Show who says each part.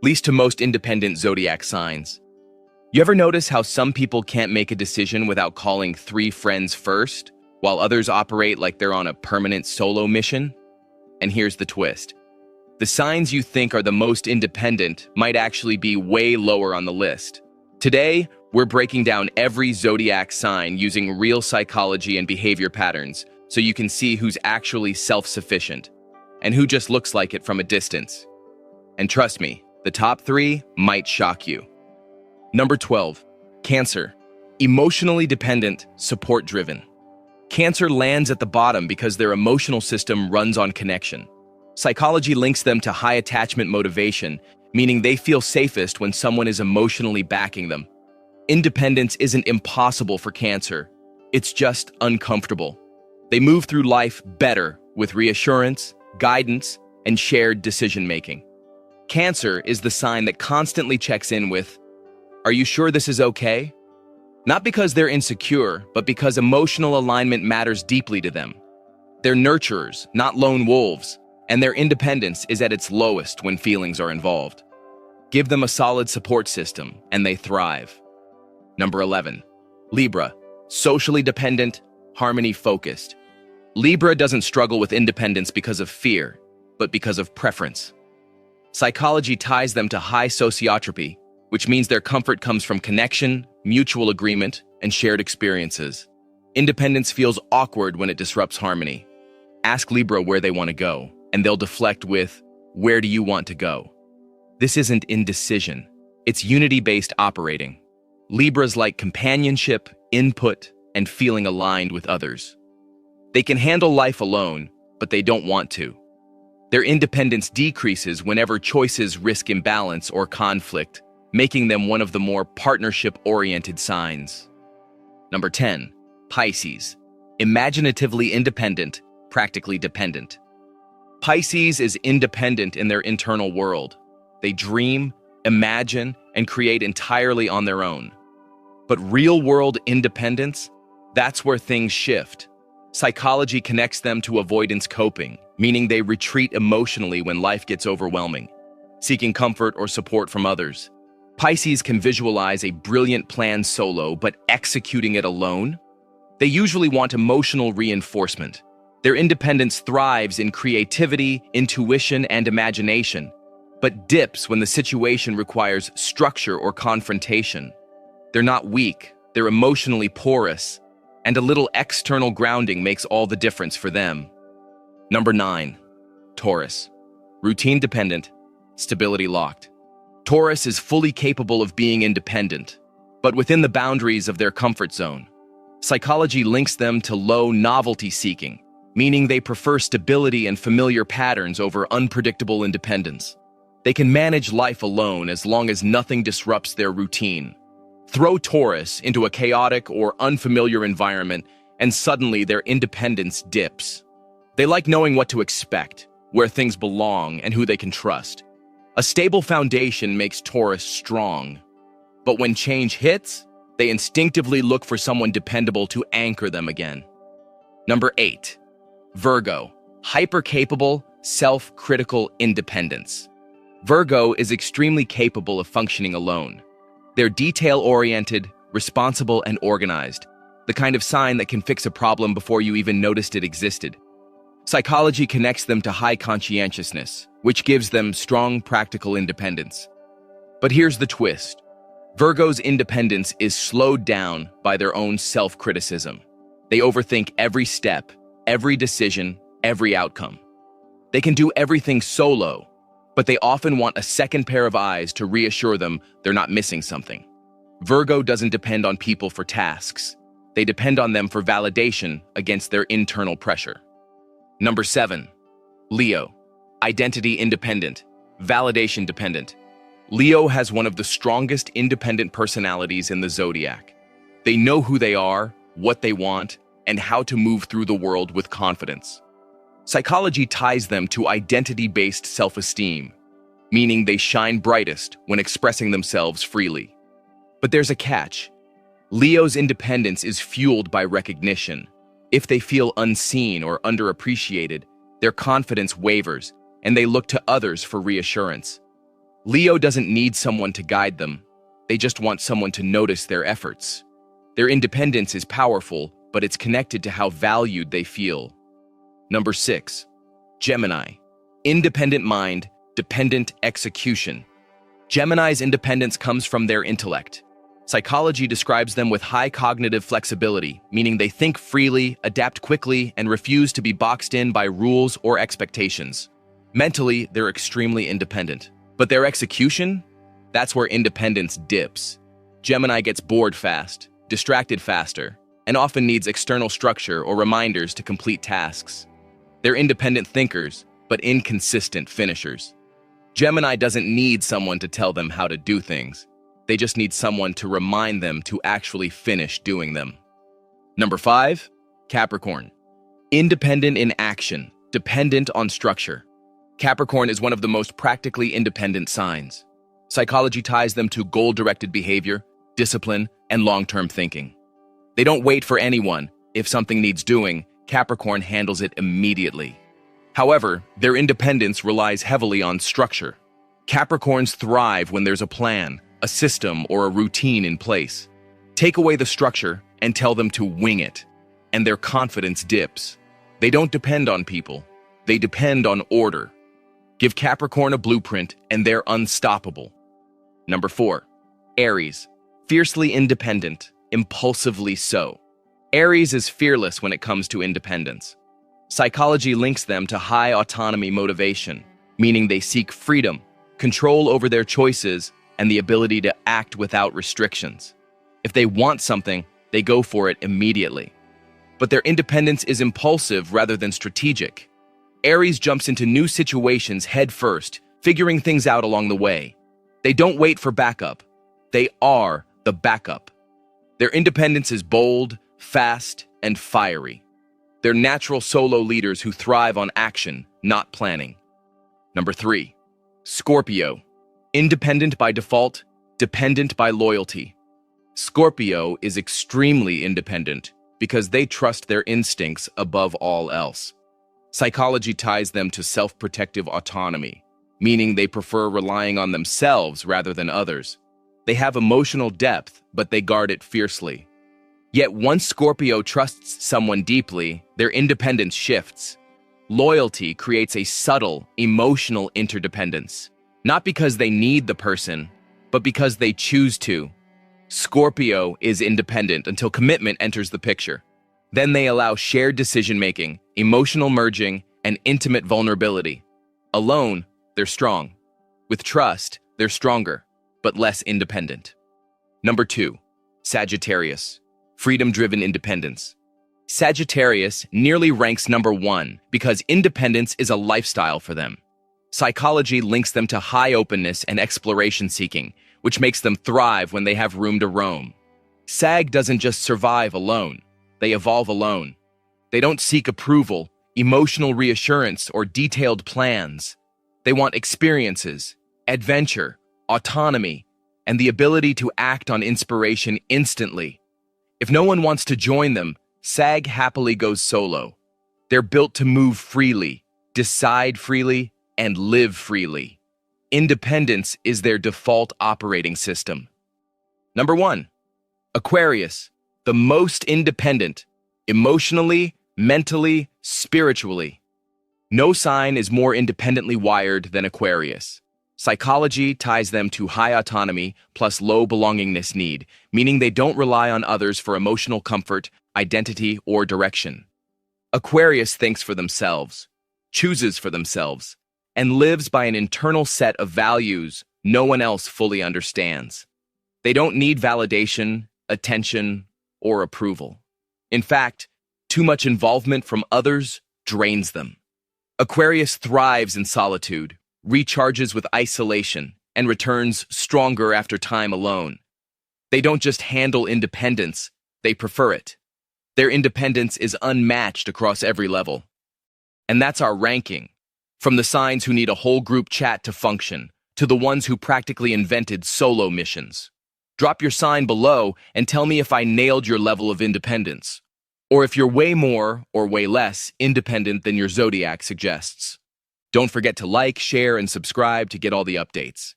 Speaker 1: least to most independent zodiac signs. You ever notice how some people can't make a decision without calling 3 friends first, while others operate like they're on a permanent solo mission? And here's the twist. The signs you think are the most independent might actually be way lower on the list. Today, we're breaking down every zodiac sign using real psychology and behavior patterns so you can see who's actually self-sufficient and who just looks like it from a distance. And trust me, the top 3 might shock you. Number 12, Cancer. Emotionally dependent, support-driven. Cancer lands at the bottom because their emotional system runs on connection. Psychology links them to high attachment motivation, meaning they feel safest when someone is emotionally backing them. Independence isn't impossible for Cancer. It's just uncomfortable. They move through life better with reassurance, guidance, and shared decision-making. Cancer is the sign that constantly checks in with, "Are you sure this is okay?" Not because they're insecure, but because emotional alignment matters deeply to them. They're nurturers, not lone wolves, and their independence is at its lowest when feelings are involved. Give them a solid support system, and they thrive. Number 11, Libra. Socially dependent, harmony-focused. Libra doesn't struggle with independence because of fear, but because of preference. Psychology ties them to high sociotropy, which means their comfort comes from connection, mutual agreement, and shared experiences. Independence feels awkward when it disrupts harmony. Ask Libra where they want to go, and they'll deflect with, "Where do you want to go?" This isn't indecision. It's unity-based operating. Libras like companionship, input, and feeling aligned with others. They can handle life alone, but they don't want to. Their independence decreases whenever choices risk imbalance or conflict, making them one of the more partnership-oriented signs. Number 10, Pisces. Imaginatively independent, practically dependent. Pisces is independent in their internal world. They dream, imagine, and create entirely on their own. But real-world independence, that's where things shift. Psychology connects them to avoidance coping, meaning they retreat emotionally when life gets overwhelming, seeking comfort or support from others. Pisces can visualize a brilliant plan solo, but executing it alone? They usually want emotional reinforcement. Their independence thrives in creativity, intuition, and imagination, but dips when the situation requires structure or confrontation. They're not weak, they're emotionally porous, and a little external grounding makes all the difference for them. Number 9, Taurus. Routine dependent, stability locked. Taurus is fully capable of being independent, but within the boundaries of their comfort zone. Psychology links them to low novelty seeking, meaning they prefer stability and familiar patterns over unpredictable independence. They can manage life alone as long as nothing disrupts their routine. Throw Taurus into a chaotic or unfamiliar environment, and suddenly their independence dips. They like knowing what to expect, where things belong, and who they can trust. A stable foundation makes Taurus strong. But when change hits, they instinctively look for someone dependable to anchor them again. Number 8, Virgo. Hyper-capable, self-critical independence. Virgo is extremely capable of functioning alone. They're detail-oriented, responsible, and organized, the kind of sign that can fix a problem before you even noticed it existed. Psychology connects them to high conscientiousness, which gives them strong practical independence. But here's the twist. Virgo's independence is slowed down by their own self-criticism. They overthink every step, every decision, every outcome. They can do everything solo, but they often want a second pair of eyes to reassure them they're not missing something. Virgo doesn't depend on people for tasks. They depend on them for validation against their internal pressure. Number 7, Leo. Identity independent, validation dependent. Leo has one of the strongest independent personalities in the zodiac. They know who they are, what they want, and how to move through the world with confidence. Psychology ties them to identity-based self-esteem, meaning they shine brightest when expressing themselves freely. But there's a catch. Leo's independence is fueled by recognition. If they feel unseen or underappreciated, their confidence wavers, and they look to others for reassurance. Leo doesn't need someone to guide them. They just want someone to notice their efforts. Their independence is powerful, but it's connected to how valued they feel. Number 6. Gemini. Independent mind, dependent execution. Gemini's independence comes from their intellect. Psychology describes them with high cognitive flexibility, meaning they think freely, adapt quickly, and refuse to be boxed in by rules or expectations. Mentally, they're extremely independent. But their execution? That's where independence dips. Gemini gets bored fast, distracted faster, and often needs external structure or reminders to complete tasks. They're independent thinkers, but inconsistent finishers. Gemini doesn't need someone to tell them how to do things. They just need someone to remind them to actually finish doing them. Number 5, Capricorn. Independent in action, dependent on structure. Capricorn is one of the most practically independent signs. Psychology ties them to goal-directed behavior, discipline, and long-term thinking. They don't wait for anyone. If something needs doing, Capricorn handles it immediately. However, their independence relies heavily on structure. Capricorns thrive when there's a plan, a system, or a routine in place. Take away the structure and tell them to wing it, and their confidence dips. They don't depend on people. They depend on order. Give Capricorn a blueprint, and they're unstoppable. Number 4, Aries. Fiercely independent, impulsively so. Aries is fearless when it comes to independence. Psychology links them to high autonomy motivation, meaning they seek freedom, control over their choices, and the ability to act without restrictions. If they want something, they go for it immediately. But their independence is impulsive rather than strategic. Aries jumps into new situations head first, figuring things out along the way. They don't wait for backup. They are the backup. Their independence is bold, fast, and fiery. They're natural solo leaders who thrive on action, not planning. Number 3, Scorpio. Independent by default, dependent by loyalty. Scorpio is extremely independent because they trust their instincts above all else. Psychology ties them to self-protective autonomy, meaning they prefer relying on themselves rather than others. They have emotional depth, but they guard it fiercely. Yet once Scorpio trusts someone deeply, their independence shifts. Loyalty creates a subtle, emotional interdependence. Not because they need the person, but because they choose to. Scorpio is independent until commitment enters the picture. Then they allow shared decision-making, emotional merging, and intimate vulnerability. Alone, they're strong. With trust, they're stronger, but less independent. Number 2, Sagittarius. Freedom-driven independence. Sagittarius nearly ranks number 1 because independence is a lifestyle for them. Psychology links them to high openness and exploration seeking, which makes them thrive when they have room to roam. Sag doesn't just survive alone, they evolve alone. They don't seek approval, emotional reassurance, or detailed plans. They want experiences, adventure, autonomy, and the ability to act on inspiration instantly. If no one wants to join them, Sag happily goes solo. They're built to move freely, decide freely, and live freely. Independence is their default operating system. Number 1, Aquarius, the most independent, emotionally, mentally, spiritually. No sign is more independently wired than Aquarius. Psychology ties them to high autonomy plus low belongingness need, meaning they don't rely on others for emotional comfort, identity, or direction. Aquarius thinks for themselves, chooses for themselves, and lives by an internal set of values no one else fully understands. They don't need validation, attention, or approval. In fact, too much involvement from others drains them. Aquarius thrives in solitude, recharges with isolation, and returns stronger after time alone. They don't just handle independence, they prefer it. Their independence is unmatched across every level. And that's our ranking. From the signs who need a whole group chat to function, to the ones who practically invented solo missions. Drop your sign below and tell me if I nailed your level of independence, or if you're way more or way less independent than your Zodiac suggests. Don't forget to like, share, and subscribe to get all the updates.